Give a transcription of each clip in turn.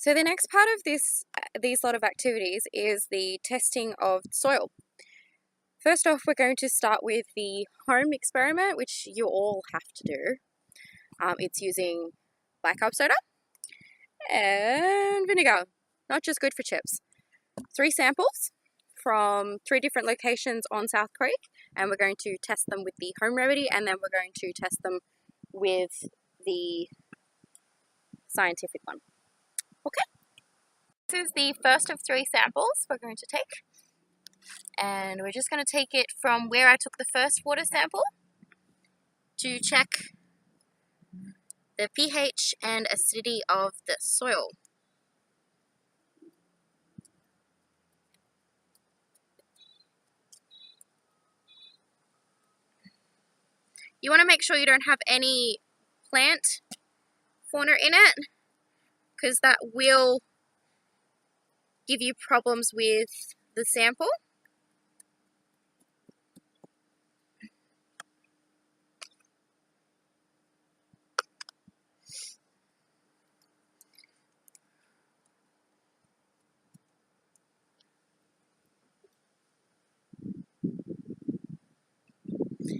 So the next part of these lot of activities is the testing of soil. First off, we're going to start with the home experiment, which you all have to do. It's using bicarb soda and vinegar, not just good for chips. 3 samples from 3 different locations on South Creek, and we're going to test them with the home remedy, and then we're going to test them with the scientific one. Okay. This is the first of 3 samples we're going to take, and we're just going to take it from where I took the first water sample to check the pH and acidity of the soil. You want to make sure you don't have any plant fauna in it, because that will give you problems with the sample.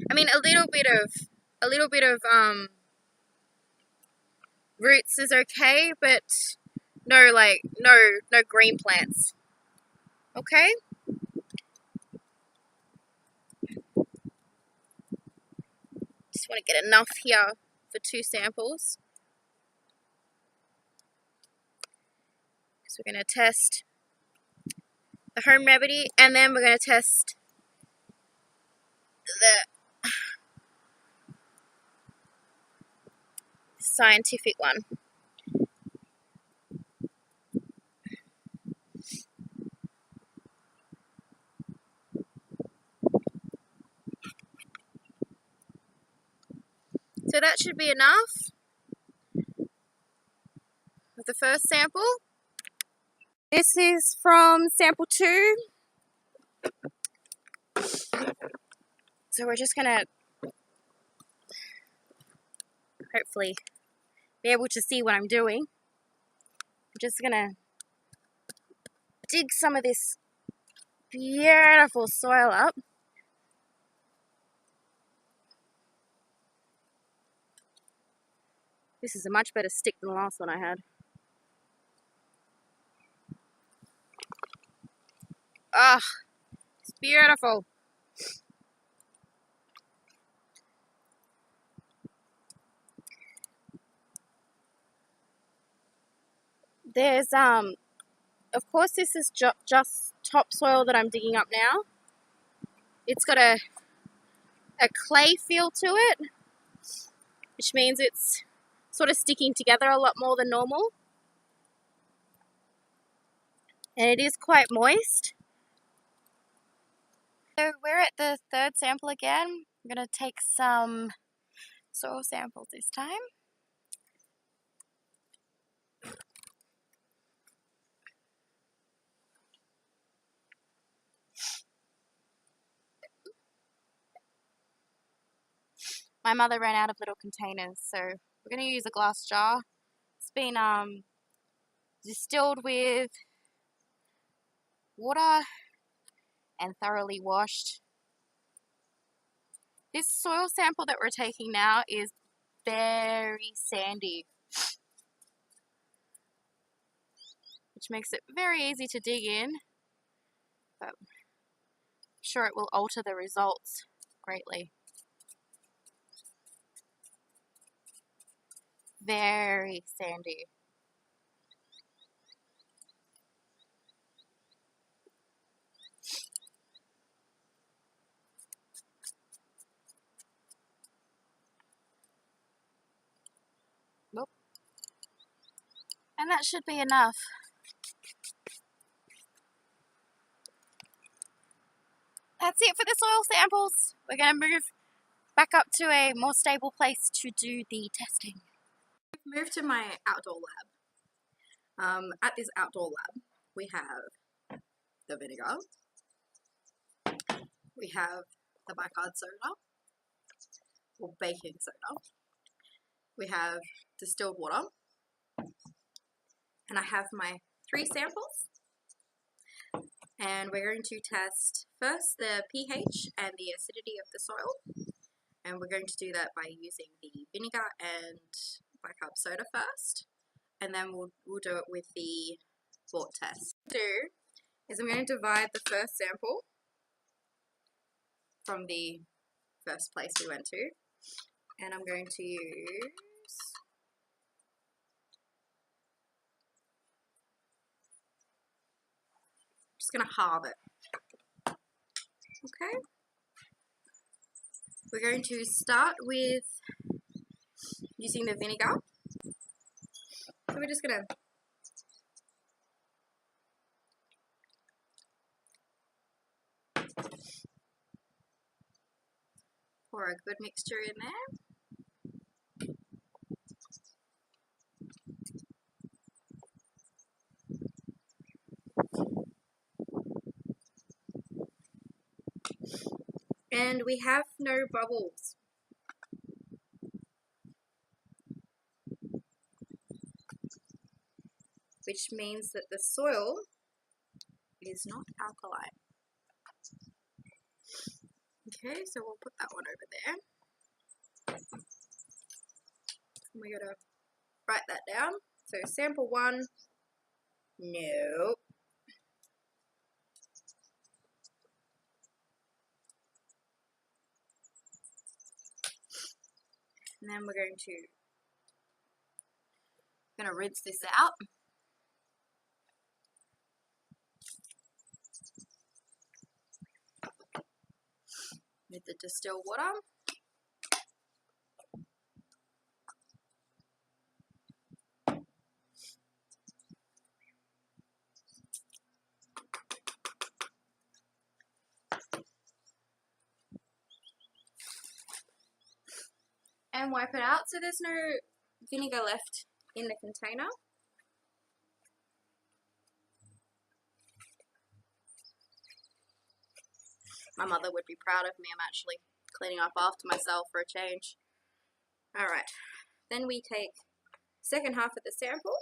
I mean, a little bit of roots is okay, but no green plants. Okay? Just want to get enough here for 2 samples. So we're going to test the home remedy, and then we're going to test the scientific one. So that should be enough with the first sample. This is from sample 2. So we're just going to hopefully be able to see what I'm doing. I'm just going to dig some of this beautiful soil up. This is a much better stick than the last one I had. Ah, it's beautiful. There's, of course this is just topsoil that I'm digging up now. It's got a clay feel to it, which means it's sort of sticking together a lot more than normal. And it is quite moist. So we're at the 3rd sample again. I'm going to take some soil samples this time. My mother ran out of little containers, so we're going to use a glass jar. It's been distilled with water and thoroughly washed. This soil sample that we're taking now is very sandy, which makes it very easy to dig in, but I'm sure it will alter the results greatly. Very sandy. Nope. And that should be enough. That's it for the soil samples. We're going to move back up to a more stable place to do the testing. We've moved to my outdoor lab. At this outdoor lab, we have the vinegar, we have the bicarb soda, or baking soda, we have distilled water, And I have my 3 samples. And we're going to test first the pH and the acidity of the soil. And we're going to do that by using the vinegar and bicarb soda first. And then we'll do it with the Vort test. What I'm going to do is I'm going to divide the first sample from the first place we went to. And I'm going to use just going to halve it. Okay. We're going to start with using the vinegar. So we're just going to pour a good mixture in there. And we have no bubbles. Which means that the soil is not alkaline. Okay, so we'll put that one over there. And we're going to write that down. So sample 1, no. And then we're going to rinse this out. With the distilled water. And wipe it out so there's no vinegar left in the container. My mother would be proud of me. I'm actually cleaning up after myself for a change. Alright, then we take second half of the sample.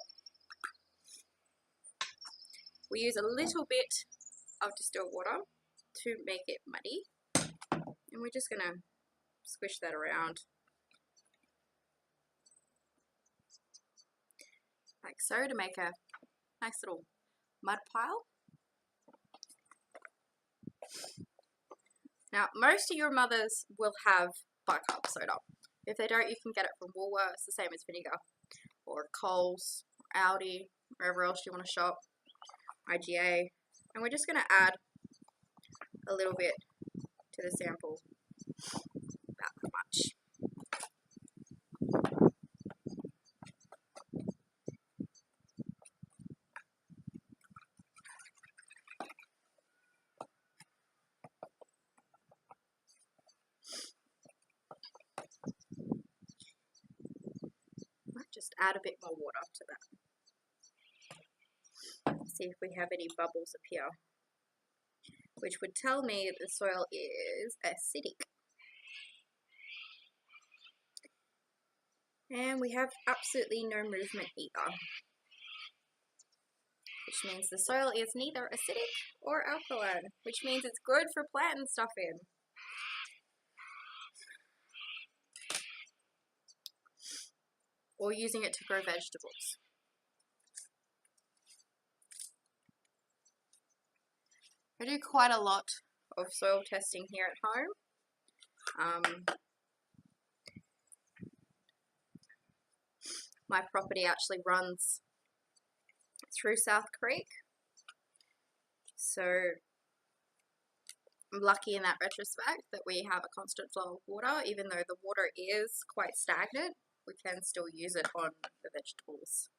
We use a little bit of distilled water to make it muddy. And we're just going to squish that around. Like so, to make a nice little mud pile. Now, most of your mothers will have bicarb soda. If they don't, you can get it from Woolworths, the same as vinegar, or Coles, or Aldi, wherever else you want to shop, IGA. And we're just going to add a little bit to the sample, about that much. Might just add a bit more water to that. See if we have any bubbles appear, which would tell me that the soil is acidic. And we have absolutely no movement either, which means the soil is neither acidic or alkaline, which means it's good for planting stuff in. Or using it to grow vegetables. I do quite a lot of soil testing here at home. My property actually runs through South Creek, so I'm lucky in that retrospect that we have a constant flow of water. Even though the water is quite stagnant, we can still use it on the vegetables,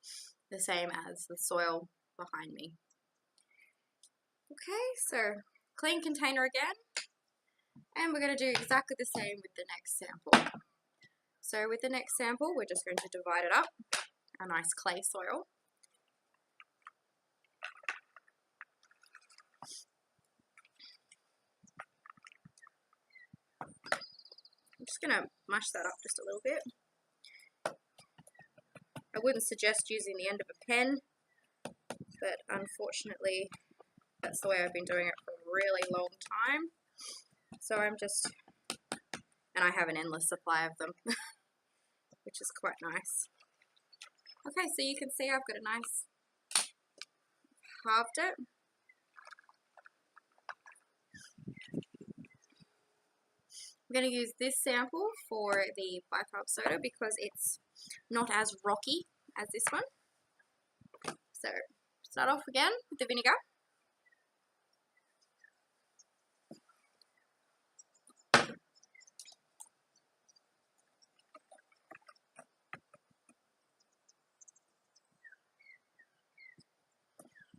the same as the soil behind me. Okay, so clean container again, and we're going to do exactly the same with the next sample. So with the next sample, we're just going to divide it up, a nice clay soil. I'm just going to mash that up just a little bit. I wouldn't suggest using the end of a pen but unfortunately that's the way I've been doing it for a really long time. So I'm just, and I have an endless supply of them, which is quite nice. Okay, so you can see I've got a nice halved it. I'm going to use this sample for the bicarb soda because it's not as rocky as this one. So start off again with the vinegar.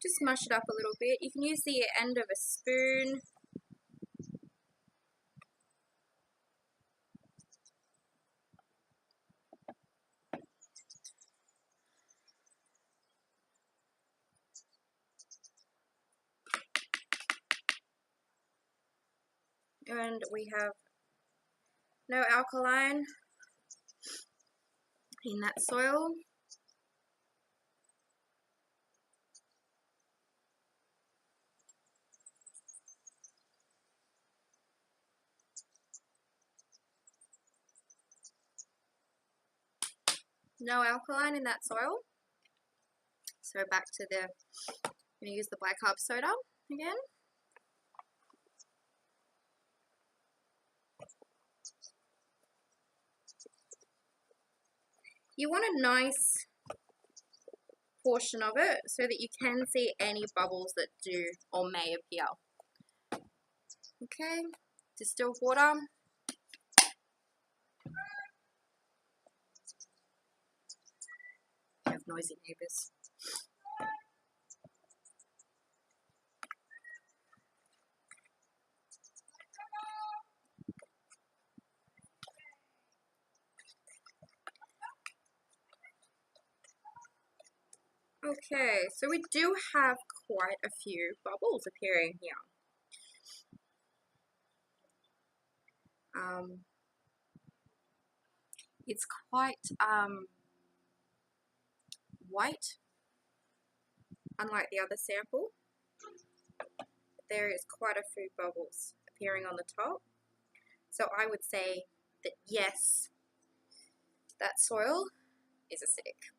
Just mush it up a little bit. You can use the end of a spoon. And we have no alkaline in that soil. No alkaline in that soil. So back to the, I'm going to use the bicarb soda again. You want a nice portion of it so that you can see any bubbles that do or may appear. Okay, distilled water. I have noisy neighbours. Okay, so we do have quite a few bubbles appearing here. It's quite white, unlike the other sample. There is quite a few bubbles appearing on the top. So I would say that yes, that soil is acidic.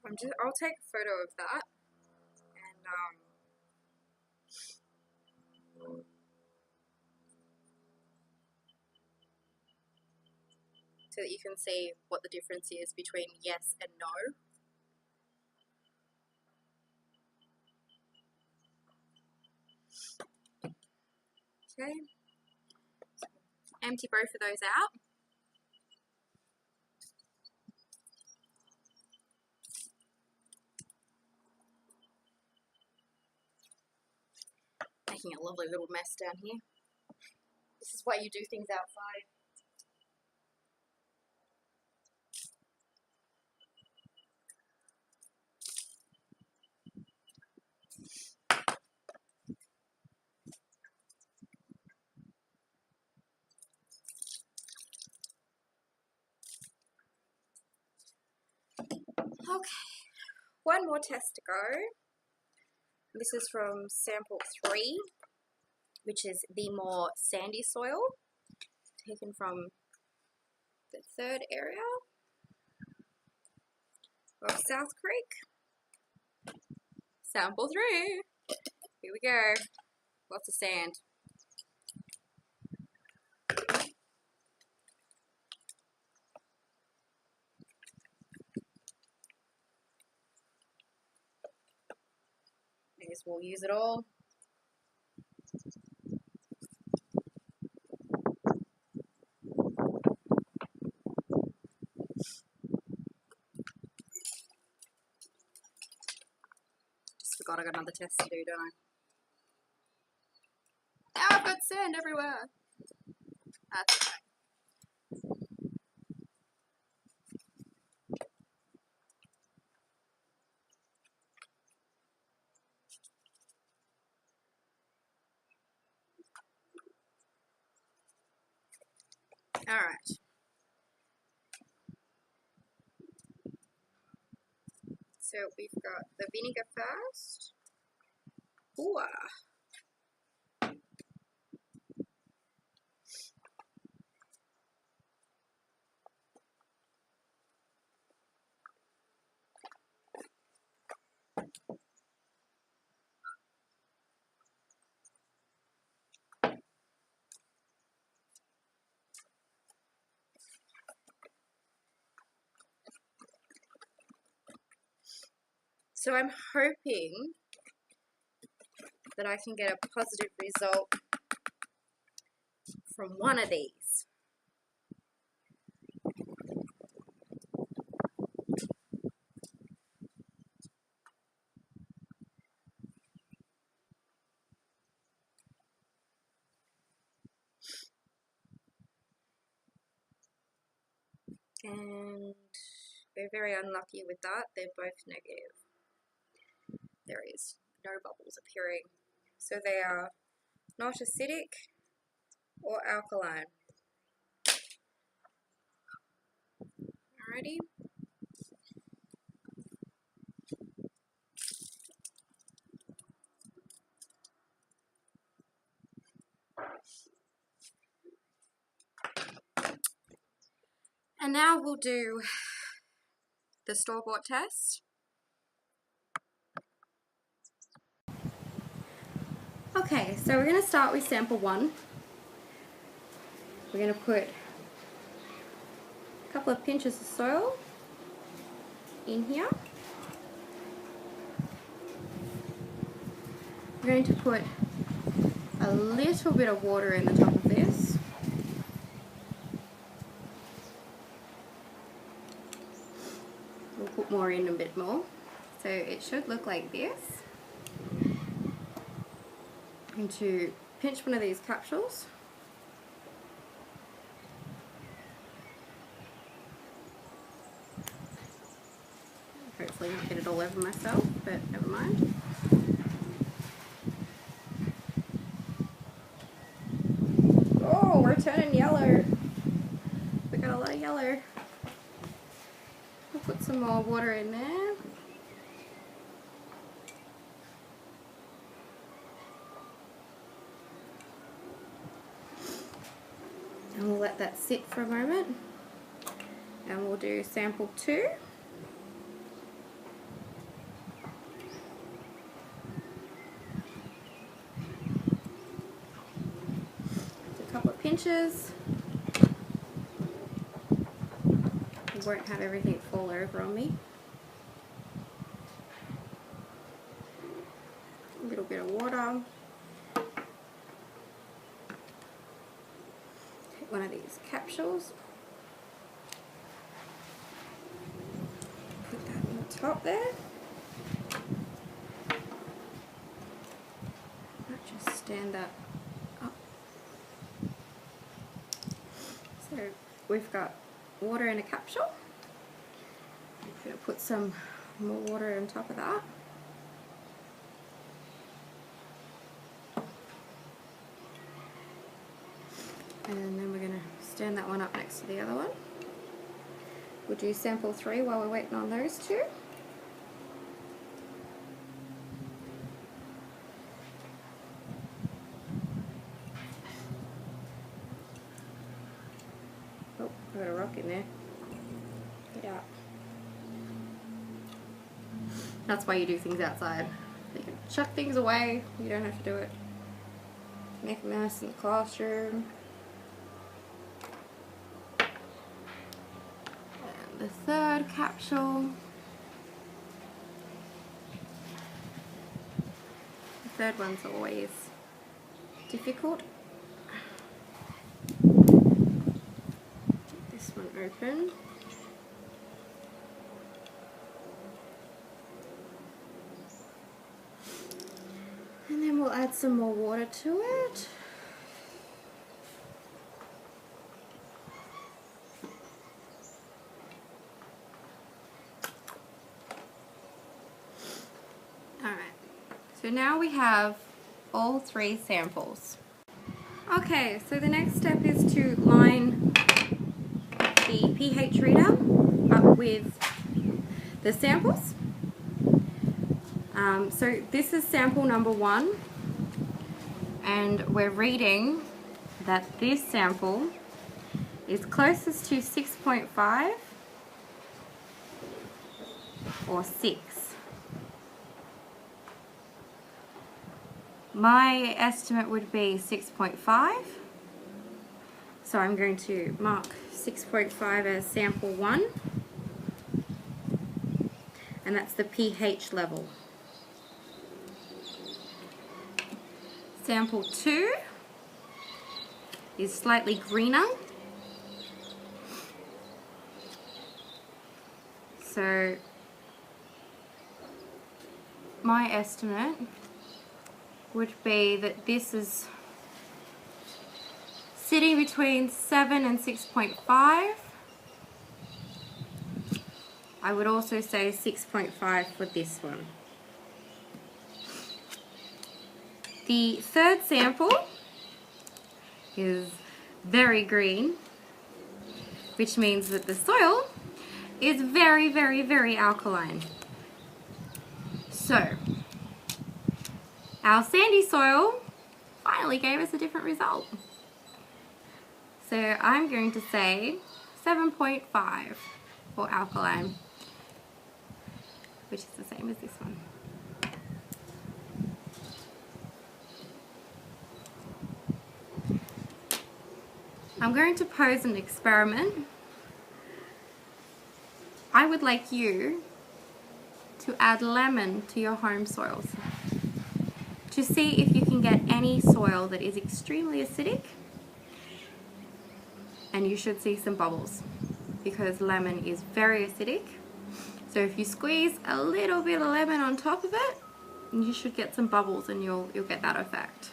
I'll take a photo of that and so that you can see what the difference is between yes and no. Okay, empty both of those out. Making a lovely little mess down here. This is why you do things outside. Okay, one more test to go. This is from sample 3, which is the more sandy soil, taken from the 3rd area of South Creek. Sample 3. Here we go. Lots of sand. I guess we'll use it all. Just forgot I got another test to do, don't I? Now I've got sand everywhere. That's okay. Alright. So we've got the vinegar first. Ooh. So I'm hoping that I can get a positive result from one of these. And we're very unlucky with that. They're both negative. There is no bubbles appearing. So they are not acidic or alkaline. Alrighty. And now we'll do the store-bought test. Okay, so we're going to start with sample 1. We're going to put a couple of pinches of soil in here. We're going to put a little bit of water in the top of this. We'll put more in, a bit more. So it should look like this. I'm going to pinch one of these capsules. Hopefully not get it all over myself, but never mind. Oh, we're turning yellow. We got a lot of yellow. I'll put some more water in there. And we'll let that sit for a moment. And we'll do sample 2. A couple of pinches. I won't have everything fall over on me. A little bit of water. Take one of these capsules. Put that on the top there. Might just stand that up. So we've got water in a capsule. I'm going to put some more water on top of that. And then we're going to stand that one up next to the other one. We'll do sample 3 while we're waiting on those two. Oh, I got a rock in there. Get out. That's why you do things outside. You can chuck things away. You don't have to do it. Make a mess in the classroom. And the third capsule. The third one's always difficult. Get this one open. And then we'll add some more water to it. Alright, so now we have all 3 samples. Okay, so the next step is to line pH reader up with the samples. So this is sample number 1, and we're reading that this sample is closest to 6.5 or 6. My estimate would be 6.5, so I'm going to mark 6.5 as sample 1, and that's the pH level. Sample 2 is slightly greener, so my estimate would be that this is sitting between 7 and 6.5. I would also say 6.5 for this one. The third sample is very green, which means that the soil is very, very, very alkaline. So, our sandy soil finally gave us a different result. So I'm going to say 7.5 for alkaline, which is the same as this one. I'm going to pose an experiment. I would like you to add lemon to your home soils to see if you can get any soil that is extremely acidic, and you should see some bubbles because lemon is very acidic. So if you squeeze a little bit of lemon on top of it, you should get some bubbles and you'll get that effect.